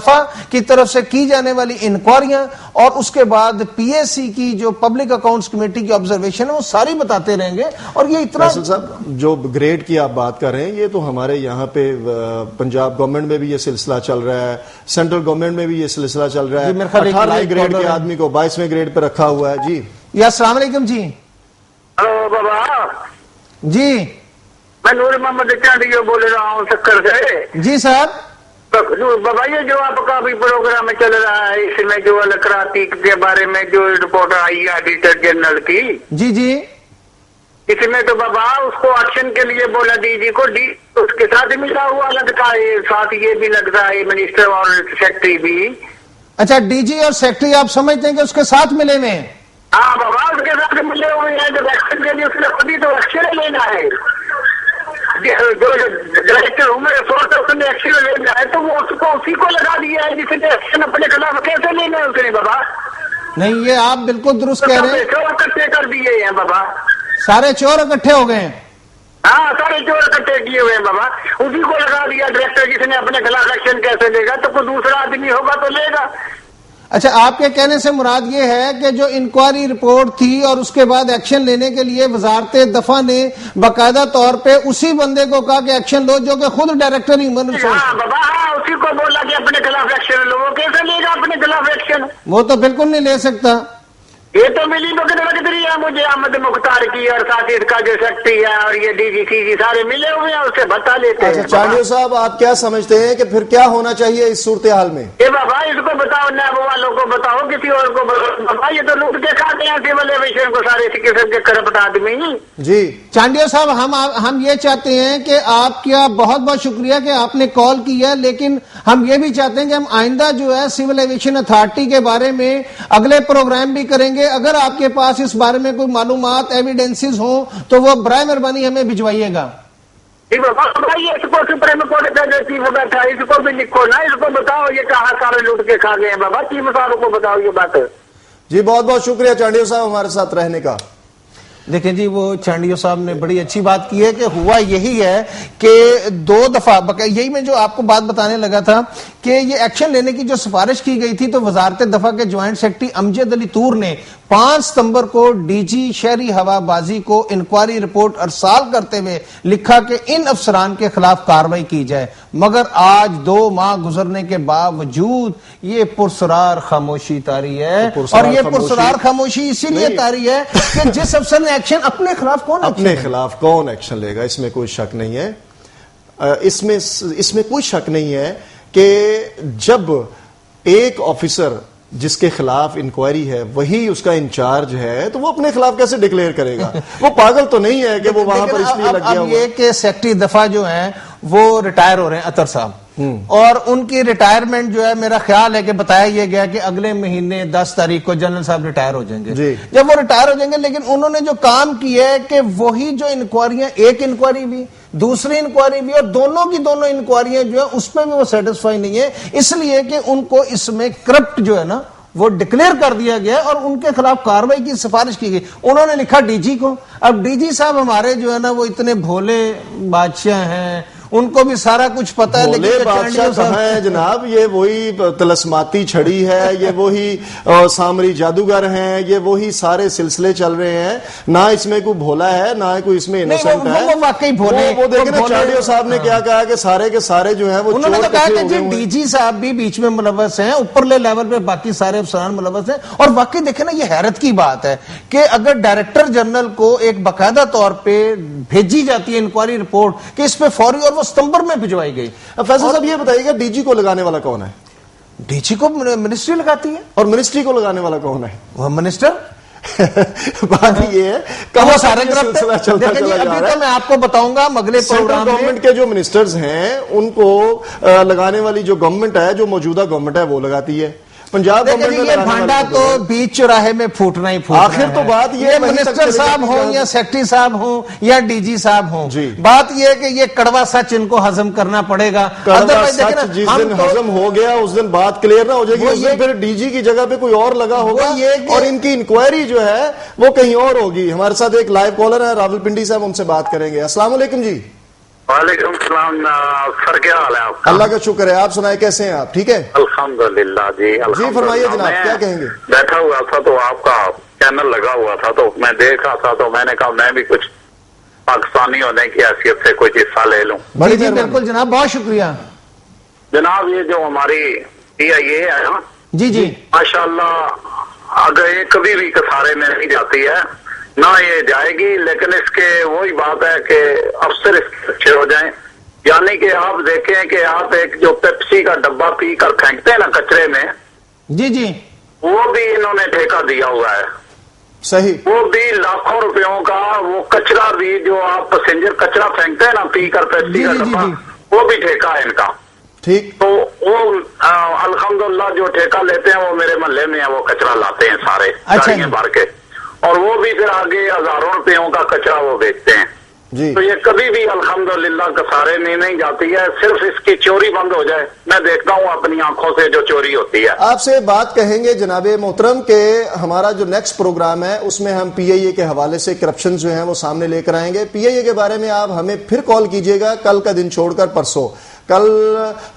دفعہ کی طرف سے کی جانے والی انکوائریاں اور اس کے بعد پی ایس سی کی جو پبلک اکاؤنٹس کمیٹی کی آبزرویشن ہے وہ ساری بتاتے رہیں گے. اور یہ اتنا فیصل صاحب جو گریڈ کی آپ بات کر رہے ہیں یہ تو ہمارے یہاں پہ پنجاب گورنمنٹ میں بھی یہ سلسلہ چل رہا ہے, سینٹرل گورنمنٹ میں بھی یہ سلسلہ چل رہا ہے. 18ویں گریڈ کے آدمی کو 22ویں گریڈ پہ رکھا ہوا ہے. جی یا السلام علیکم. جی ہلو بابا, جی میں نور محمد چانڈیو بول رہا ہوں سکر سے. جی صاحب. بابا یہ جو آپ کا بھی پروگرام چل رہا ہے اس میں جو الکراتی کے بارے میں جو رپورٹ آئی ہے آڈیٹر جنرل کی, جی جی اس میں تو بابا اس کو ایکشن کے لیے بولا ڈی جی کو, اس کے ساتھ ملا ہوا لگتا ہے, ساتھ یہ بھی لگتا ہے منسٹر اور سیکرٹری بھی. اچھا ڈی جی اور سیکرٹری آپ سمجھتے ہیں کہ اس کے ساتھ ملے ہوئے ہیں؟ ہاں بابا اس کے ساتھ ملے ہوئے ہیں. جب ایکشن کے لیے اس نے خود ہی تو ایکشن لینا ہے. جو ڈائریکٹر عمر سورس اس نے ایکشن لینا ہے تو وہ اس کو اسی کو لگا دیا ہے جس نے ایکشن اپنے خلاف کیسے لینا ہے اس نے بابا. نہیں یہ آپ بالکل درست کہہ رہے ہیں. چور اکٹھے کر دیے ہیں بابا, سارے چور اکٹھے ہو گئے ہیں. ہاں سارے چور اکٹھے کیے ہوئے ہیں بابا, اسی کو لگا دیا ڈائریکٹر جس نے اپنے خلاف ایکشن کیسے لے گا, تو کوئی دوسرا آدمی ہوگا تو لے گا. اچھا آپ کے کہنے سے مراد یہ ہے کہ جو انکوائری رپورٹ تھی اور اس کے بعد ایکشن لینے کے لیے وزارت دفاع نے باقاعدہ طور پہ اسی بندے کو کہا کہ ایکشن لو جو کہ خود ڈائریکٹر ہیومن ریسورس. ہاں بابا, ہاں اسی کو بولا کہ اپنے خلاف ایکشن لو. وہ کیسے لے گا اپنے خلاف ایکشن؟ وہ تو بالکل نہیں لے سکتا. یہ تو ملی بکت لگ رہی ہے مجھے احمد مختار کی, اور ساتھ اس کا جو سیکرٹری ہے اور یہ ڈی جی سی جی سارے ملے ہوئے ہیں, اس سے بتا لیتے ہیں. چانڈیو صاحب آپ کیا سمجھتے ہیں کہ پھر کیا ہونا چاہیے اس صورتحال میں؟ یہ بابا اس کو بتاؤ, نیب والوں کو بتاؤ, کسی اور کو بابا. یہ تو لوٹ کے کھاتے ہیں سول ایویشن کو سارے قسم کے کرپٹ آدمی. جی چانڈیو صاحب ہم یہ چاہتے ہیں کہ آپ کا بہت بہت شکریہ کہ آپ نے کال کی ہے, لیکن ہم یہ بھی چاہتے ہیں کہ ہم آئندہ جو ہے سول ایویشن اتھارٹی کے بارے میں اگلے پروگرام بھی کریں گے. اگر آپ کے پاس اس بارے میں کوئی معلومات ایویڈنسز ہوں تو وہ برائے مہربانی ہمیں بھجوائیے گا. اس کو سپریم کورٹ کا جو چیف بیٹھا ہے اس کو بھی لکھو نا, اس کو بتاؤ یہ کہاں سارے لوٹ کے کھا گئے ہیں بابا. چیف صاحب کو بتاؤ یہ بات. جی بہت بہت شکریہ چانڈیو صاحب ہمارے ساتھ رہنے کا. دیکھیں جی وہ چانڈیو صاحب نے بڑی اچھی بات کی ہے کہ ہوا یہی ہے کہ 2 دفعہ یہی میں جو آپ کو بات بتانے لگا تھا کہ یہ ایکشن لینے کی جو سفارش کی گئی تھی تو وزارت دفاع کے جوائنٹ سیکرٹری امجد علی طور نے 5 ستمبر کو ڈی جی شہری ہوا بازی کو انکوائری رپورٹ ارسال کرتے ہوئے لکھا کہ ان افسران کے خلاف کارروائی کی جائے, مگر آج 2 ماہ گزرنے کے باوجود یہ پرسرار خاموشی طاری ہے. اور یہ پرسرار خاموشی اسی لیے طاری ہے کہ جس افسر نے ایکشن اپنے خلاف کون ایکشن لے گا, اس میں کوئی شک نہیں ہے. اس میں کوئی شک نہیں ہے کہ جب ایک آفیسر جس کے خلاف انکوائری ہے وہی اس کا انچارج ہے تو وہ اپنے خلاف کیسے ڈکلیئر کرے گا؟ وہ پاگل تو نہیں ہے کہ وہ وہاں پر اس لیے لگ گیا. اب یہ کہ سیکرٹری دفاع جو ہیں وہ ریٹائر ہو رہے ہیں عطر صاحب, اور ان کی ریٹائرمنٹ جو ہے میرا خیال ہے کہ بتایا یہ گیا کہ اگلے مہینے 10 تاریخ کو جنرل صاحب ریٹائر ہو جائیں گے. جب وہ ریٹائر ہو جائیں گے, لیکن انہوں نے جو کام کیا ہے کہ وہی جو انکوائریاں, ایک انکوائری بھی دوسری انکوائری بھی, اور دونوں کی دونوں انکوائریاں جو ہے اس پہ بھی وہ سیٹسفائی نہیں ہے, اس لیے کہ ان کو اس میں کرپٹ جو ہے نا وہ ڈکلیئر کر دیا گیا اور ان کے خلاف کارروائی کی سفارش کی گئی. انہوں نے لکھا ڈی جی کو. اب ڈی جی صاحب ہمارے جو ہے نا وہ اتنے بھولے بادشاہ ہیں, ان کو بھی سارا کچھ پتا ہے, لیکن بادشاہ کہاں ہے جناب؟ یہ وہی تلسماتی چھڑی ہے, یہ وہی سامری جادوگر ہیں, یہ وہی سارے سلسلے چل رہے ہیں. نہ اس میں کوئی بھولا ہے نہ کوئی اس میں انوسنٹ ہے. وہ واقعی بھولے. وہ دیکھیں نا چانڈیو صاحب نے کیا کہا کہ سارے کے سارے جو ہیں وہ انہوں نے کہا کہ جی ڈی جی صاحب بھی بیچ میں ملوث ہیں, اوپرلے لیول پہ باقی سارے افسران ملوث ہیں. اور واقعی دیکھیں نا یہ حیرت کی بات ہے کہ اگر ڈائریکٹر جنرل کو ایک باقاعدہ طور پہ بھیجی جاتی ہے انکوائری رپورٹ کہ اس پہ فوری, اور وہ ستمبر میں بھجوائی گئی. فیصل صاحب یہ بتائیے گا ڈی جی کو لگانے والا کون ہے؟ ڈی جی کو منسٹری لگاتی ہے. اور منسٹری کو لگانے والا کون ہے؟ وہ منسٹر. بات یہ ہے کہاں سارے سلسلہ چلتا چلا جا رہا ہے. میں آپ کو بتاؤں گا اگلے پروگرام میں گورنمنٹ کے جو منسٹرز ہیں ان کو لگانے والی جو گورنمنٹ ہے, جو موجودہ گورنمنٹ ہے وہ لگاتی ہے. پنجاب یہ بھانڈا تو بیچ چوراہے میں پھوٹنا ہی پھوٹنا. آخر تو بات یہ منسٹر صاحب ہوں یا سیکرٹری صاحب ہوں یا ڈی جی صاحب ہوں, بات یہ ہے کہ یہ کڑوا سچ ان کو ہضم کرنا پڑے گا. جس دن ہضم ہو گیا اس دن بات کلیئر نہ ہو جائے گی, اس دن پھر ڈی جی کی جگہ پہ کوئی اور لگا ہوگا اور ان کی انکوائری جو ہے وہ کہیں اور ہوگی. ہمارے ساتھ ایک لائیو کالر ہے راولپنڈی سے, ہم ان سے بات کریں گے. السلام علیکم جی. وعلیکم السلام سر، کیا حال ہے آپ کا؟ اللہ کا شکر ہے، آپ سنائیں کیسے ہیں آپ؟ ٹھیک ہے الحمدللہ جی، جی فرمائیے جناب، کیا کہیں گے؟ بیٹھا ہوا تھا تو آپ کا چینل لگا ہوا تھا تو میں دیکھ رہا تھا تو میں نے کہا میں بھی کچھ پاکستانی ہونے کی حیثیت سے کچھ حصہ لے لوں۔ بڑی جی بالکل جناب، بہت شکریہ جناب۔ یہ جو ہماری PIA ہے نا، جی جی ماشاءاللہ اگر یہ کبھی بھی کسارے میں نہیں جاتی ہے، نہ یہ جائے گی، لیکن اس کے وہی بات ہے کہ افسر اس کے اچھے ہو جائیں۔ یعنی کہ آپ دیکھیں کہ آپ ایک جو پیپسی کا ڈبہ پی کر پھینکتے ہیں نا کچرے میں، جی جی وہ بھی انہوں نے ٹھیکہ دیا ہوا ہے، صحیح، وہ بھی لاکھوں روپیوں کا، وہ کچرا بھی جو آپ پیسنجر کچرا پھینکتے ہیں نا پی کر پیپسی کا ڈبہ، وہ بھی ٹھیکہ ہے ان کا۔ ٹھیک، تو وہ الحمدللہ جو ٹھیکہ لیتے ہیں وہ میرے محلے میں ہیں، وہ کچرا لاتے ہیں سارے گاڑیاں بھر کے، اور وہ بھی پھر آگے ہزاروں روپیوں کا کچرا وہ بیچتے ہیں۔ جی تو یہ کبھی بھی الحمدللہ کسارے میں نہیں جاتی ہے، صرف اس کی چوری بند ہو جائے۔ میں دیکھتا ہوں اپنی آنکھوں سے جو چوری ہوتی ہے۔ آپ سے بات کہیں گے جناب محترم کہ ہمارا جو نیکسٹ پروگرام ہے اس میں ہم PIA کے حوالے سے کرپشن جو ہیں وہ سامنے لے کر آئیں گے۔ PIA کے بارے میں آپ ہمیں پھر کال کیجئے گا، کل کا دن چھوڑ کر پرسوں۔ کل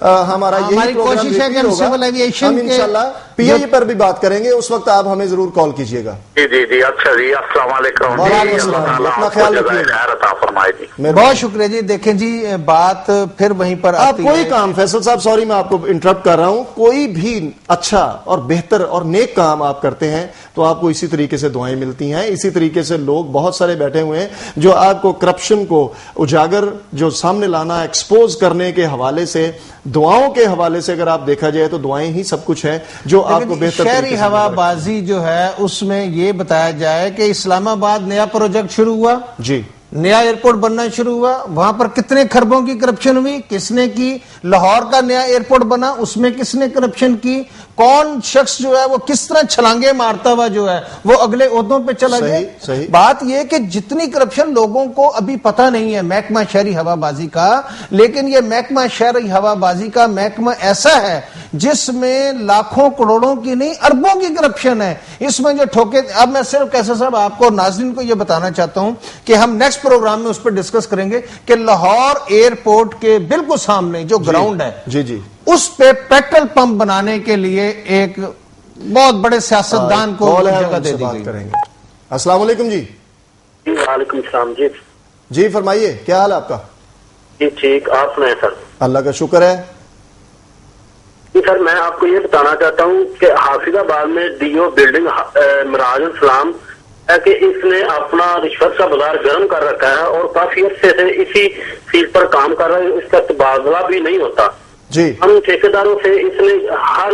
ہمارا یہی کوشش ہے کہ ہم سول ایویشن ہم انشاءاللہ PIA پر بھی بات کریں گے، اس وقت آپ ہمیں ضرور کال کیجئے گا۔ جی جی جی، اچھا جی، السلام علیکم۔ وعلیکم السلام، اپنا خیال رکھیے گا۔ خیر عطا فرمائے جی۔ بہت شکریہ جی۔ دیکھیں جی بات پھر وہیں پر آپ آتی کوئی ہے۔ کام، فیصل صاحب سوری میں آپ کو انٹرپٹ کر رہا ہوں، کوئی بھی اچھا اور بہتر اور نیک کام آپ کرتے ہیں تو آپ کو اسی طریقے سے دعائیں ملتی ہیں، اسی طریقے سے لوگ بہت سارے بیٹھے ہوئے ہیں جو آپ کو کرپشن کو اجاگر جو سامنے لانا، ایکسپوز کرنے کے حوالے سے، دعاؤں کے حوالے سے اگر آپ دیکھا جائے تو دعائیں ہی سب کچھ ہے جو آپ کو بہتر شہری ہوا بازی جو ہے اس میں یہ بتایا جائے کہ اسلام آباد نیا پروجیکٹ شروع ہوا، جی نیا ایئرپورٹ بننا شروع ہوا، وہاں پر کتنے خربوں کی کرپشن ہوئی، کس نے کی؟ لاہور کا نیا ایئرپورٹ بنا، اس میں کس نے کرپشن کی؟ کون شخص جو ہے وہ کس طرح چھلانگے مارتا ہوا جو ہے وہ اگلے عہدوں پہ چلا گیا؟ صحیح۔ بات یہ کہ جتنی کرپشن لوگوں کو ابھی پتہ نہیں ہے محکمہ شہری ہوا بازی کا، لیکن یہ محکمہ شہری ہوا بازی کا محکمہ ایسا ہے جس میں لاکھوں کروڑوں کی نہیں اربوں کی کرپشن ہے۔ اس میں جو ٹھوکے، اب میں صرف کیسے صاحب آپ کو ناظرین کو یہ بتانا چاہتا ہوں کہ ہم نیکسٹ پروگرام میں اس پر ڈسکس کریں گے کہ لاہور ایئرپورٹ کے بالکل سامنے جو گراؤنڈ ہے جی جی اس پہ پیٹرول پمپ بنانے کے لیے ایک بہت بڑے سیاستدان کو جگہ دے دی گئی۔ السلام علیکم جی۔ وعلیکم السلام جی۔ جی فرمائیے، کیا حال ہے آپ کا؟ جی ٹھیک، آپ سنائیں سر؟ اللہ کا شکر ہے۔ جی سر، میں آپ کو یہ بتانا چاہتا ہوں کہ حافظ آباد میں DO بلڈنگ مراج السلام ہے کہ اس نے اپنا رشوت کا بازار گرم کر رکھا ہے اور کافی عرصے سے اسی فیلڈ پر کام کر رہا ہے، اس کا تبادلہ بھی نہیں ہوتا۔ جی ہم ٹھیکیداروں سے اس نے ہر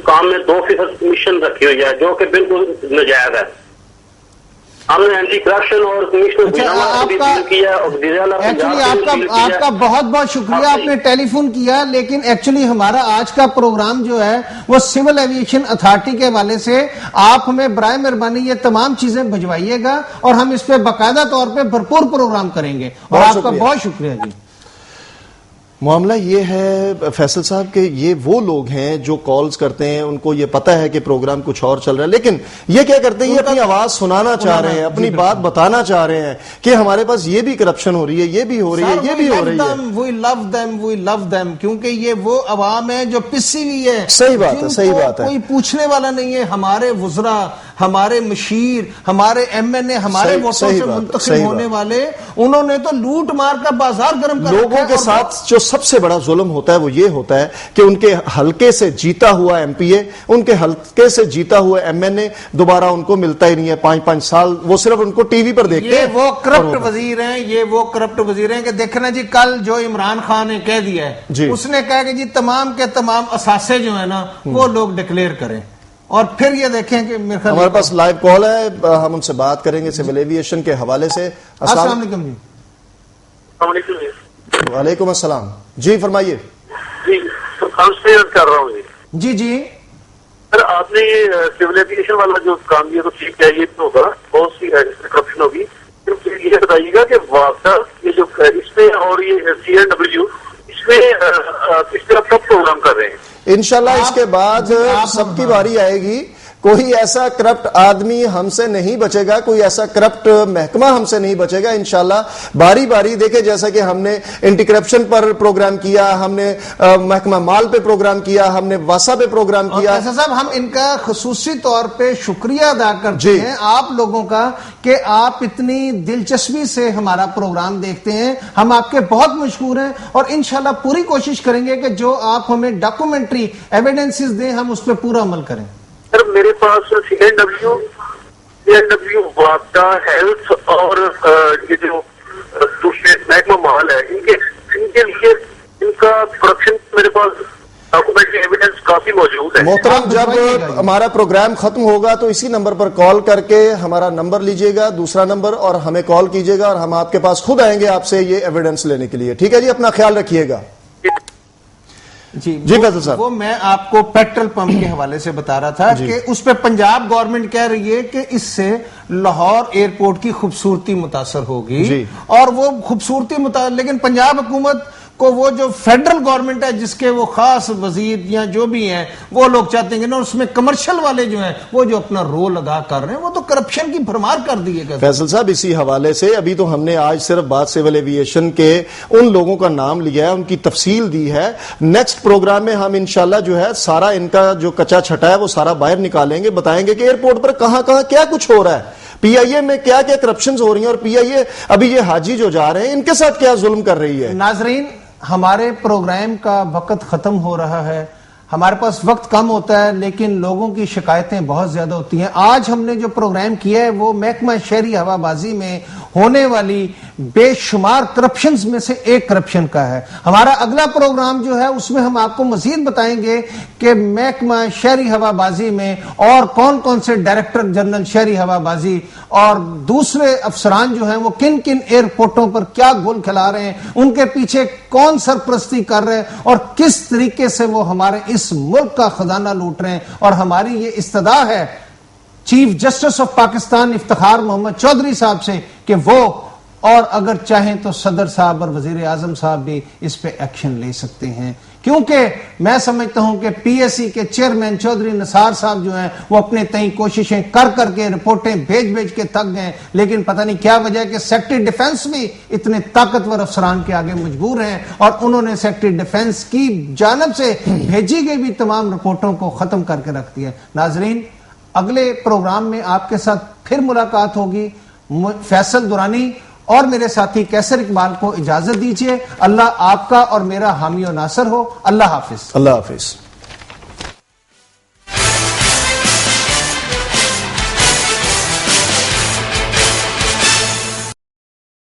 کام میں 2% کمیشن رکھی ہوئی ہے جو کہ بالکل ناجائز ہے۔ ہم نے اینٹی کرپشن اور ایکچولی آپ کا بہت بہت شکریہ، آپ نے ٹیلی فون کیا، لیکن ایکچولی ہمارا آج کا پروگرام جو ہے وہ سول ایویشن اتھارٹی کے حوالے سے آپ ہمیں برائے مہربانی یہ تمام چیزیں بھجوائیے گا اور ہم اس پہ باقاعدہ طور پہ بھرپور پروگرام کریں گے، اور آپ کا بہت شکریہ جی۔ معاملہ یہ ہے فیصل صاحب کہ یہ وہ لوگ ہیں جو کالز کرتے ہیں، ان کو یہ پتہ ہے کہ پروگرام کچھ اور چل رہا ہے، لیکن یہ کیا کرتے ہیں، یہ اپنی آواز سنانا چاہ رہے ہیں، اپنی بات بتانا چاہ رہے ہیں کہ ہمارے پاس یہ بھی کرپشن ہو رہی ہے، یہ بھی ہو رہی ہے، یہ بھی ہو رہی ہے۔ وی لو دیم کیونکہ یہ وہ عوام ہے جو پسی ہوئی ہے۔ صحیح بات ہے، صحیح بات ہے۔ کوئی پوچھنے والا نہیں ہے، ہمارے وزراء، ہمارے مشیر، ہمارے MNA، ہمارے ووٹوں سے منتخب ہونے والے، انہوں نے تو لوٹ مار کا بازار گرم کر لوگوں کے ساتھ جو سب سے بڑا ظلم ہوتا ہے وہ یہ ہوتا ہے کہ ان کے حلقے سے جیتا ہوا MPA، ان کے حلقے سے جیتا ہوا MNA دوبارہ ان کو ملتا ہی نہیں ہے 5 سال، وہ صرف ان کو ٹی وی پر دیکھتے ہیں۔ یہ وہ کرپٹ وزیر ہیں، یہ وہ کرپٹ وزیر ہیں کہ دیکھنا جی کل جو عمران خان نے کہہ دیا ہے، اس نے کہا کہ جی تمام کے تمام اثاثے جو ہیں نا وہ لوگ ڈکلیئر کریں، اور پھر یہ دیکھیں کہ ہمارے پاس لائیو کال ہے، ہم ان سے بات کریں گے سول ایویشن کے حوالے سے۔ السلام علیکم جی۔ السلام علیکم۔ وعلیکم السلام جی، فرمائیے۔ جی کر رہا ہوں جی جی سر، آپ نے یہ سول ایویشن والا جو کام کیا تو ٹھیک ہے، یہ تو ہوگا، بہت سی کرپشن ہوگی، یہ بتائیے گا کہ واقعہ یہ جو اس میں اور یہ CNW اس میں آپ کب پروگرام کر رہے ہیں؟ انشاءاللہ اس کے بعد سب کی باری آئے گی کوئی ایسا کرپٹ آدمی ہم سے نہیں بچے گا, کوئی ایسا کرپٹ محکمہ ہم سے نہیں بچے گا انشاءاللہ. باری باری دیکھیں, جیسا کہ ہم نے اینٹی کرپشن پر پروگرام کیا, ہم نے محکمہ مال پہ پروگرام کیا, ہم نے واسا پہ پروگرام کیا. ایسا صاحب ہم ان کا خصوصی طور پہ شکریہ ادا کرتے ہیں آپ لوگوں کا کہ آپ اتنی دلچسپی سے ہمارا پروگرام دیکھتے ہیں. ہم آپ کے بہت مشکور ہیں اور انشاءاللہ پوری کوشش کریں گے کہ جو آپ ہمیں ڈاکومنٹری ایویڈنسز دیں ہم اس پہ پورا عمل کریں. سر میرے پاس CNW واپڈا ہیلتھ اور یہ جو دوسرے محکمہ مال ہے ان کے لیے ان کا پروڈکشن میرے پاس ڈاکومنٹری ایویڈنس کافی موجود ہے. محترم, جب ہمارا پروگرام ختم ہوگا تو اسی نمبر پر کال کر کے ہمارا نمبر لیجئے گا, دوسرا نمبر, اور ہمیں کال کیجئے گا اور ہم آپ کے پاس خود آئیں گے آپ سے یہ ایویڈنس لینے کے لیے. ٹھیک ہے جی, اپنا خیال رکھیے گا. جی فیصل صاحب, وہ میں آپ کو پیٹرول پمپ کے حوالے سے بتا رہا تھا کہ اس پہ پنجاب گورنمنٹ کہہ رہی ہے کہ اس سے لاہور ایئرپورٹ کی خوبصورتی متاثر ہوگی اور وہ خوبصورتی لیکن پنجاب حکومت کو وہ جو فیڈرل گورنمنٹ ہے جس کے وہ خاص وزیر یا جو بھی ہیں وہ لوگ چاہتے ہیں کہ نا اس میں کمرشل والے جو ہیں وہ جو اپنا رول ادا کر رہے ہیں وہ تو کرپشن کی بھرمار کر دیے گا. فیصل صاحب, اسی حوالے سے ابھی تو ہم نے آج صرف بات سول ایویشن کے ان لوگوں کا نام لیا ہے, ان کی تفصیل دی ہے. نیکسٹ پروگرام میں ہم انشاءاللہ جو ہے سارا ان کا جو کچا چھٹا ہے وہ سارا باہر نکالیں گے, بتائیں گے کہ ایئرپورٹ پر کہاں کہاں کیا کچھ ہو رہا ہے, پی آئی اے میں کیا کیا کرپشنز ہو رہی ہیں, اور پی آئی اے ابھی یہ حاجی جو جا رہے ہیں ان کے ساتھ کیا ظلم کر رہی ہے. ناظرین, ہمارے پروگرام کا وقت ختم ہو رہا ہے. ہمارے پاس وقت کم ہوتا ہے لیکن لوگوں کی شکایتیں بہت زیادہ ہوتی ہیں. آج ہم نے جو پروگرام کیا ہے وہ محکمہ شہری ہوا بازی میں ہونے والی بے شمار کرپشنز میں سے ایک کرپشن کا ہے. ہمارا اگلا پروگرام جو ہے اس میں ہم آپ کو مزید بتائیں گے کہ محکمہ شہری ہوا بازی میں اور کون کون سے ڈائریکٹر جنرل شہری ہوا بازی اور دوسرے افسران جو ہیں وہ کن کن ایئرپورٹوں پر کیا گول کھلا رہے ہیں, ان کے پیچھے کون سرپرستی کر رہے ہیں اور کس طریقے سے وہ ہمارے اس ملک کا خزانہ لوٹ رہے ہیں. اور ہماری یہ استدعا ہے chief justice of Pakistan Iftikhar Muhammad Chaudhry صاحب سے کہ وہ اور اگر چاہیں تو صدر صاحب اور وزیر اعظم صاحب بھی اس پہ ایکشن لے سکتے ہیں, کیونکہ میں سمجھتا ہوں کہ پی ایس سی کے چیئرمین چودھری نثار صاحب جو ہیں وہ اپنے تئیں کوششیں کر کر کے رپورٹیں بھیج کے تھک گئے, لیکن پتہ نہیں کیا وجہ ہے کہ سیکٹری ڈیفنس بھی اتنے طاقتور افسران کے آگے مجبور ہیں اور انہوں نے سیکٹری ڈیفنس کی جانب سے بھیجی گئی بھی تمام رپورٹوں کو ختم کر کے رکھ دیا. ناظرین, اگلے پروگرام میں آپ کے ساتھ پھر ملاقات ہوگی. فیصل درانی اور میرے ساتھی کیسر اقبال کو اجازت دیجیے. اللہ آپ کا اور میرا حامی و ناصر ہو. اللہ حافظ. اللہ حافظ.